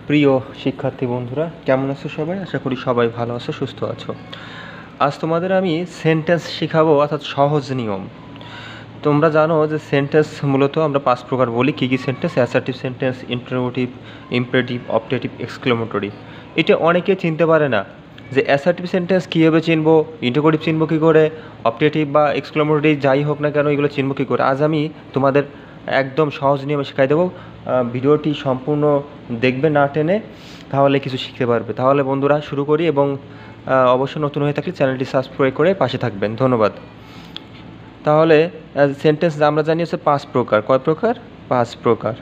প্রিয় শিক্ষার্থী বন্ধুরা, কেমন আছো সবাই? আশা করি সবাই ভালো আছো, সুস্থ আছো। আজ তোমাদের আমি সেন্টেন্স শেখাবো, অর্থাৎ সহজ নিয়ম। তোমরা জানো যে সেন্টেন্স মূলত আমরা 5 প্রকার বলি। কী কী sentence? Assertive sentence, interrogative, imperative, objective, exclamatory. এটা অনেকে চিনতে পারে না যে অ্যাসার্টিভ সেন্টেন্স কীভাবে চিনবো, ইন্টারোগেটিভ চিনবো কী করে, অবজেক্টিভ বা এক্সক্লেমেটরি যাই হোক না কেন এগুলো চিনবো কী করে। আজ আমি তোমাদের একদম সহজ নিয়মে শেখাই দেবো। ভিডিওটি সম্পূর্ণ দেখবে না টেনে, তাহলে কিছু শিখতে পারবে। তাহলে বন্ধুরা শুরু করি, এবং অবশ্যই নতুন হয়ে থাকলে চ্যানেলটি সাবস্ক্রাইব করে পাশে থাকবেন। ধন্যবাদ। তাহলে সেন্টেন্স আমরা জানি হচ্ছে 5 প্রকার। কয় প্রকার? 5 প্রকার,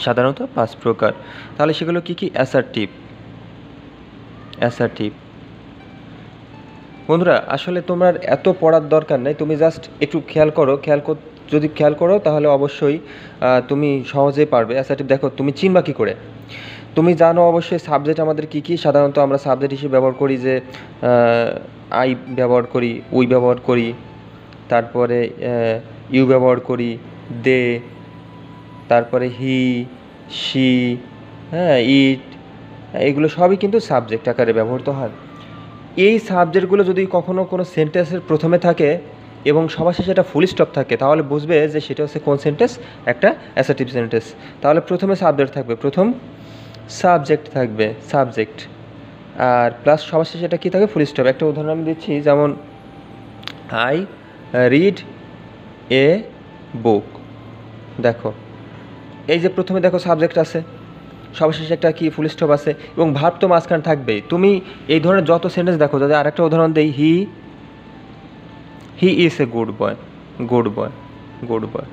সাধারণত 5 প্রকার। তাহলে সেগুলো কী কী? অ্যাসার্টিভ। বন্ধুরা আসলে তোমার এত পড়ার দরকার নেই, তুমি জাস্ট একটু যদি খেয়াল করো তাহলে অবশ্যই তুমি সহজেই পারবে। অ্যাসার্টিভ দেখো তুমি চিনবা কী করে? তুমি জানো অবশ্যই সাবজেক্ট আমাদের কী কী। সাধারণত আমরা সাবজেক্ট হিসেবে ব্যবহার করি যে আই ব্যবহার করি, উই ব্যবহার করি, তারপরে ইউ ব্যবহার করি, দে, তারপরে হি, শি, হ্যাঁ, ইট, এগুলো সবই কিন্তু সাবজেক্ট আকারে ব্যবহৃত হয়। এই সাবজেক্টগুলো যদি কখনো কোনো সেন্টেন্সের প্রথমে থাকে এবং সবার শেষে একটা ফুল স্টপ থাকে, তাহলে বুঝবে যে সেটা হচ্ছে কোন সেন্টেন্স? একটা অ্যাসার্টিভ সেন্টেন্স। তাহলে প্রথমে সাবজেক্ট থাকবে, প্রথম সাবজেক্ট থাকবে, সাবজেক্ট, আর প্লাস সবার শেষে এটা কী থাকে? Full stop. একটা উদাহরণ আমি দিচ্ছি, যেমন আই রিড এ বুক। দেখো এই যে প্রথমে দেখো সাবজেক্ট আছে, সবার শেষে একটা কি? ফুল স্টপ আছে, এবং ভার্ব তো মাঝখানে থাকবেই। তুমি এই ধরনের যত সেন্টেন্স দেখো, যদি আরেকটা উদাহরণ দেই, he is a good boy, good boy, good boy.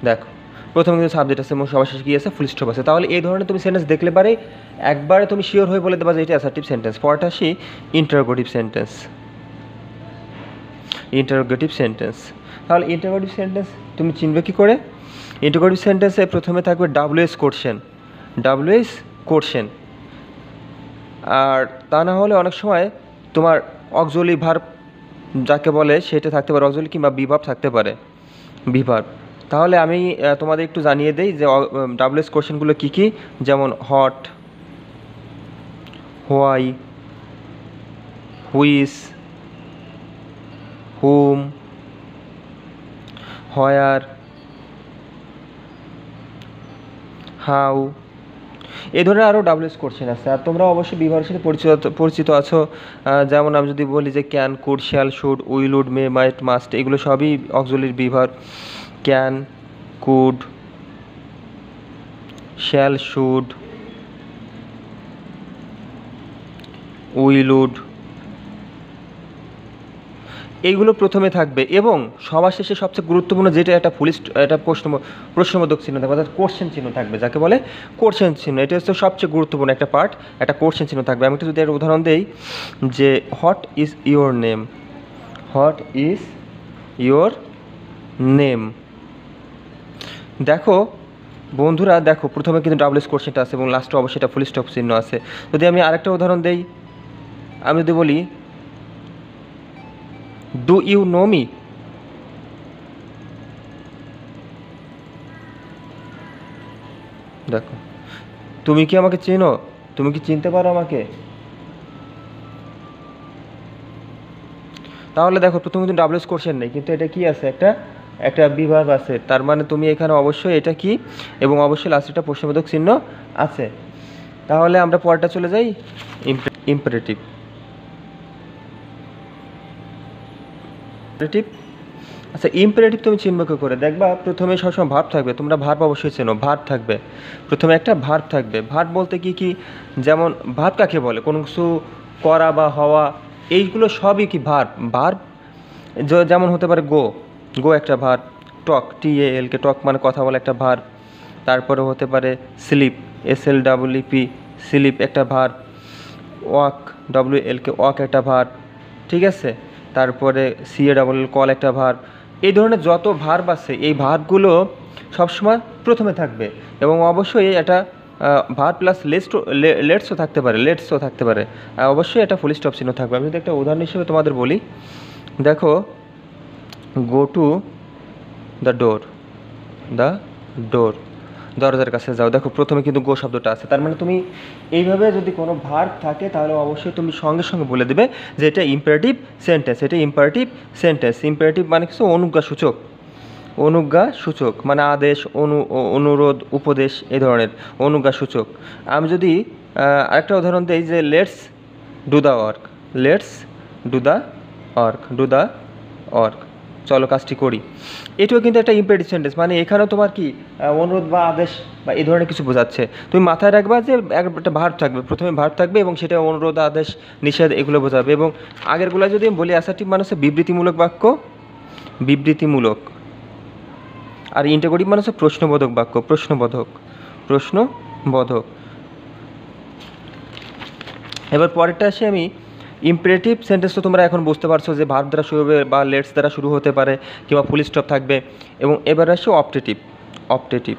দেখো প্রথমে কিন্তু সাবজেক্ট আছে এবং সবার শেষে কী আছে? ফুল স্টপ আছে। তাহলে এই ধরনের তুমি সেন্টেন্স দেখলে পারে একবারে তুমি শিওর হয়ে বলে দেবা যে এটা অ্যাসার্টিভ সেন্টেন্স। পরটা আসি ইন্টারোগেটিভ সেন্টেন্স। তাহলে ইন্টারোগেটিভ সেন্টেন্স তুমি চিনবে কী করে? ইন্টারোগেটিভ সেন্টেন্সে প্রথমে থাকবে ডাব্লিউএস কোশ্চেন, আর তা না হলে অনেক সময় তোমার অক্সিলারি ভার্ব যাকে বলে সেটা থাকতে পারে, অক্সিলারি কিংবা বিভার্ব থাকতে পারে, বিভার্ব। তাহলে আমি তোমাদের একটু জানিয়ে দেই যে ডাব্লিউএস কোশ্চেনগুলো কী কী। যেমন hot, why, which, hmm, where, how, এই ধরনের আরও ডাব্লিউএস কোশ্চেন আছে। আর তোমরা অবশ্যই বিভাগের সাথে পরিচিত আছো। যেমন আমি যদি বলি যে can, could, shall, should, will, would, may, might, must, এগুলো সবই অক্সিলারি বিভাগ। Can, could, shall, should, will, would, এইগুলো প্রথমে থাকবে, এবং সবার শেষে সবচেয়ে গুরুত্বপূর্ণ যেটা একটা একটা প্রশ্নবোধক চিহ্ন থাকবে, অর্থাৎ কোশ্চেন চিহ্ন থাকবে, যাকে বলে কোশ্চেন চিহ্ন। এটা হচ্ছে সবচেয়ে গুরুত্বপূর্ণ একটা পার্ট, একটা কোশ্চেন চিহ্ন থাকবে। আমি একটু যদি একটা উদাহরণ দেই যে what is your name, what is your name. দেখো বন্ধুরা, দেখো প্রথমে কিন্তু ডাব্লিউএস কোশ্চেনটা আছে এবং লাস্টে অবশ্যই এটা ফুল স্টপ চিহ্ন আছে। যদি আমি আরেকটা উদাহরণ দেই, আমি যদি বলি ডু ইউ নো মি, দেখো তুমি কি আমাকে চেনো? তুমি কি চিনতে পারো আমাকে? তাহলে দেখো প্রথমে কিন্তু ডাব্লিউএস কোশ্চেন নেই, কিন্তু এটা কি আছে? একটা বিভাগ আছে। তার মানে তুমি এখানে অবশ্যই এটা কি, এবং অবশ্যই লাস্টে একটা প্রশ্নবোধক চিহ্ন আছে। তাহলে আমরা পরটা চলে যাই, ইম্পারেটিভ। আচ্ছা, ইম্পারেটিভ তুমি চিনবে কী করে? দেখবা প্রথমে সবসময় ভার্ব থাকবে। তোমরা ভার্ব অবশ্যই চেনো, ভার্ব থাকবে, প্রথমে একটা ভার্ব থাকবে। ভার্ব বলতে কি কি? যেমন ভার্ব কাকে বলে? কোনো কিছু করা বা হওয়া, এইগুলো সবই কি ভার্ব। যেমন হতে পারে গো একটা ভার্ব, টক, TALK, টক মানে কথা বলা, একটা ভার্ব। তারপরে হতে পারে স্লিপ, SLEEP, স্লিপ একটা ভার্ব। ওয়াক, WLK, ওয়াক একটা ভার্ব, ঠিক আছে। তারপরে CALL, কল একটা ভার্ব। এই ধরনের যত ভার্ব আছে, এই ভার্বগুলো সবসময় প্রথমে থাকবে, এবং অবশ্যই এটা ভার্ব প্লাস লেটসও থাকতে পারে, অবশ্যই এটা ফুল স্টপ চিহ্ন থাকবে। আমি যদি একটা উদাহরণ হিসেবে তোমাদের বলি, দেখো গো টু দ্য ডোর, দরজার কাছে যাও। দেখো প্রথমে কিন্তু গো শব্দটা আছে, তার মানে তুমি এইভাবে যদি কোনো ভার্ব থাকে তাহলে অবশ্যই তুমি সঙ্গে সঙ্গে বলে দেবে যে এটা ইম্পারেটিভ সেন্টেন্স, এটা ইম্পারেটিভ সেন্টেন্স। ইম্পারেটিভ মানে কিছু অনুজ্ঞা সূচক, অনুজ্ঞা সূচক মানে আদেশ, অনুরোধ, উপদেশ, এই ধরনের অনুজ্ঞা সূচক। আমি যদি আরেকটা উদাহরণ দিই যে let's do the work, let's do the work, do the work, চলো কাজটি করি। এটাও কিন্তু একটা ইম্পারেটিভ সেন্টেন্স, মানে এখানেও তোমার কি অনুরোধ বা আদেশ বা এই ধরনের কিছু বোঝাচ্ছে। তুমি মাথায় রাখবা যে একটা ভার্ব থাকবে, প্রথমে ভার্ব থাকবে এবং সেটা অনুরোধ, আদেশ, নিষেধ এগুলো বোঝাবে। এবং আগেরগুলো যদি আমি বলি অ্যাসার্টিভ মানে হচ্ছে বিবৃতিমূলক বাক্য, বিবৃতিমূলক। আর ইন্টারোগেটিভ মানে হচ্ছে প্রশ্নবোধক বাক্য, প্রশ্নবোধক, প্রশ্নবোধক। এবার পরেরটা আসি আমি। ইম্পারেটিভ সেন্টেন্স তো তোমরা এখন বুঝতে পারছো যে ভার্ব দ্বারা শুরু হবে বা লেটস দ্বারা শুরু হতে পারে কিংবা ফুল স্টপ থাকবে। এবং এবার আসি অপটেটিভ, অপটেটিভ।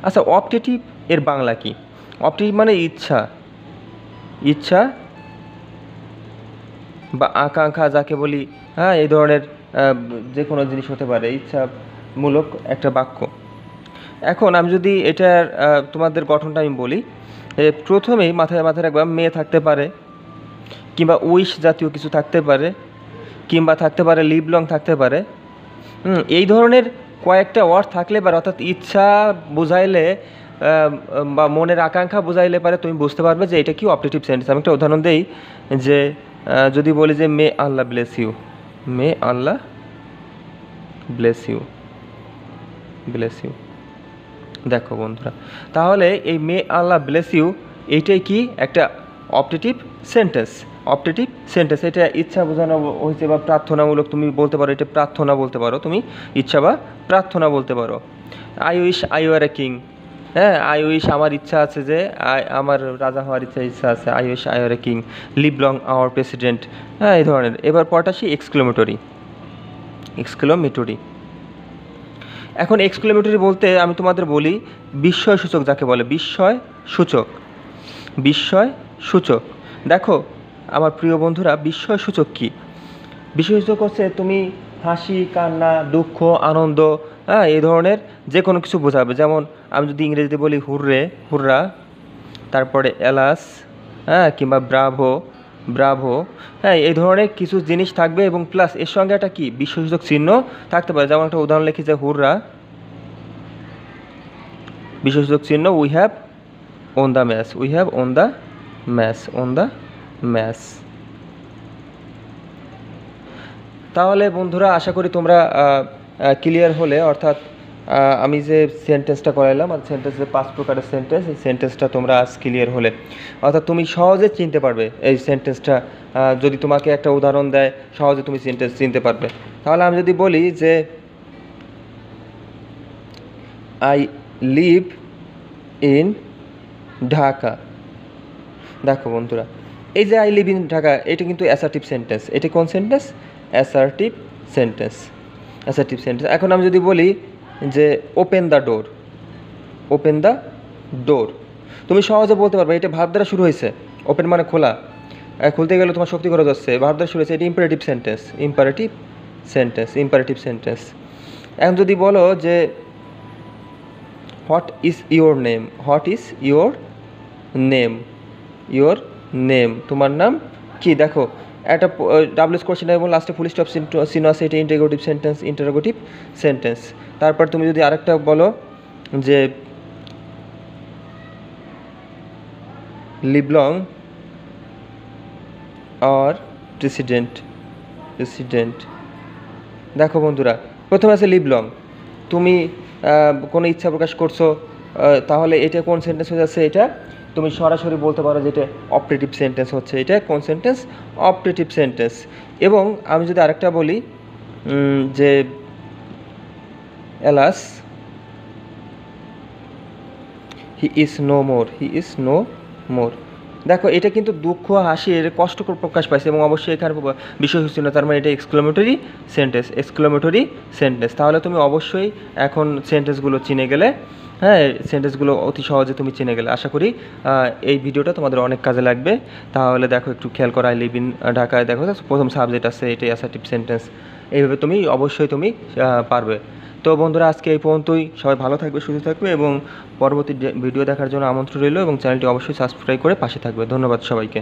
আচ্ছা অপটেটিভ এর বাংলা কি? অপটেটিভ মানে ইচ্ছা, ইচ্ছা বা আকাঙ্ক্ষা যাকে বলি, হ্যাঁ এই ধরনের যে কোনো জিনিস হতে পারে, ইচ্ছামূলক একটা বাক্য। এখন আমি যদি এটার তোমাদের গঠনটা আমি বলি, প্রথমেই মাথায় রাখবা মেয়ে থাকতে পারে, কিংবা উইশ জাতীয় কিছু থাকতে পারে, কিংবা থাকতে পারে লিভ লং থাকতে পারে। এই ধরনের কয়েকটা ওয়ার্ড থাকলে বা অর্থাৎ ইচ্ছা বোঝাইলে বা মনের আকাঙ্ক্ষা বোঝাইলে পারে তুমি বুঝতে পারবে যে এটা কি অপটেটিভ সেন্টেন্স। আমি একটা উদাহরণ দেই যে যদি বলি যে may Allah bless you, may Allah bless you, bless you. দেখো বন্ধুরা, তাহলে এই মে আল্লাহ ব্লেস ইউ এইটাই কি একটা অপটেটিভ সেন্টেন্স, অপটেটিভ সেন্টেন্স। এটা ইচ্ছা বোঝানো হয়েছে বা প্রার্থনামূলক, তুমি বলতে পারো এটা প্রার্থনা বলতে পারো, তুমি ইচ্ছা বা প্রার্থনা বলতে পারো। I wish I were a king, হ্যাঁ আই উইশ আমার ইচ্ছা আছে যে আমার রাজা হওয়ার ইচ্ছা আছে, I wish I were a king, live long hour president, হ্যাঁ এই ধরনের। এবার পরটা আসি এক্সক্লেমেটরি, এক্সক্লেমেটরি। এখন এক্সক্লেমেটরি বলতে আমি তোমাদের বলি বিস্ময় সূচক যাকে বলে, বিস্ময় সূচক, বিস্ময় সূচক। দেখো আমার প্রিয় বন্ধুরা, বিস্ময় সূচক কি? বিস্ময় সূচক হচ্ছে তুমি হাসি, কান্না, দুঃখ, আনন্দ, হ্যাঁ এই ধরনের যে কোনো কিছু বোঝাবে। যেমন আমি যদি ইংরেজিতে বলি হুররে, হুররা, তারপরে এলাস, হ্যাঁ কিংবা ব্রাভো, ব্রাভো, হ্যাঁ এই ধরনের কিছু জিনিস থাকবে এবং প্লাস এর সঙ্গে একটা কি বিস্ময়সূচক চিহ্ন থাকতে পারে। যেমন একটা উদাহরণ লিখি যে হুররা, বিস্ময়সূচক চিহ্ন we have won the match, we have won the match, won the match. তাহলে বন্ধুরা আশা করি তোমরা ক্লিয়ার হলে, অর্থাৎ আমি যে সেন্টেন্সটা করাইলাম আর সেন্টেন্সের 5 প্রকারের সেন্টেন্স, এই সেন্টেন্সটা তোমরা আজ ক্লিয়ার হলে, অর্থাৎ তুমি সহজে চিনতে পারবে এই সেন্টেন্সটা। যদি তোমাকে একটা উদাহরণ দেয় সহজে তুমি সেন্টেন্স চিনতে পারবে। তাহলে আমি যদি বলি যে আই লিভ ইন ঢাকা, দেখো বন্ধুরা এই যে আই লিভ ইন ঢাকা এটা কিন্তু অ্যাসার্টিভ সেন্টেন্স। এটা কোন sentence? Assertive sentence, assertive sentence. এখন আমি যদি বলি যে open the door, open the door, তুমি সহজে বলতে পারবে এটা ভার্ব দ্বারা শুরু হয়েছে। ওপেন মানে খোলা, খুলতে গেলে তোমার শক্তি খরচ হচ্ছে, ভার্ব দ্বারা শুরু হয়েছে, এটা imperative sentence, imperative sentence, imperative sentence. এখন যদি বলো যে what is your name, what is your name, your name, তোমার নাম কি? দেখো একটা ডাবলস কোশ্চেন এবং লাস্টে ফুল স্টপ চিহ্ন আছে, এটা ইন্টারোগেটিভ সেন্টেন্স, ইন্টারোগেটিভ সেন্টেন্স। তারপর তুমি যদি আরেকটা বলো যে লিভ লং আর প্রেসিডেন্ট, প্রেসিডেন্ট। দেখো বন্ধুরা প্রথমে আছে লিভ লং, তুমি কোনো ইচ্ছা প্রকাশ করছো, তাহলে এটা কোন সেন্টেন্স হয়ে যাচ্ছে? এটা তুমি সরাসরি বলতে পারো যে এটা অপারেটিভ সেন্টেন্স হচ্ছে। এটা কোন সেন্টেন্স? Operative sentence. এবং আমি যদি আরেকটা বলি যে alas he is no more, he is no more. দেখো এটা কিন্তু দুঃখ, হাসির, কষ্টকর প্রকাশ পাইছে এবং অবশ্যই এখানে বিষয় হচ্ছে না, তার মানে এটা এক্সক্লেমেটরি সেন্টেন্স, এক্সক্লেমেটরি সেন্টেন্স। তাহলে তুমি অবশ্যই এখন সেন্টেন্সগুলো চিনে গেলে, হ্যাঁ সেন্টেন্সগুলো অতি সহজে তুমি চিনে গেলে। আশা করি এই ভিডিওটা তোমাদের অনেক কাজে লাগবে। তাহলে দেখো একটু খেয়াল করো, আই লিভ ইন ঢাকায় দেখো প্রথম সাবজেক্ট আছে, এটাই অ্যাসার্টিভ সেন্টেন্স। এইভাবে তুমি অবশ্যই তুমি পারবে। তো বন্ধুরা, আজকে এই পর্যন্তই। সবাই ভালো থাকবে, সুস্থ থাকবে এবং পরবর্তী ভিডিও দেখার জন্য আমন্ত্রণ রইল এবং চ্যানেলটি অবশ্যই সাবস্ক্রাইব করে পাশে থাকবে। ধন্যবাদ সবাইকে।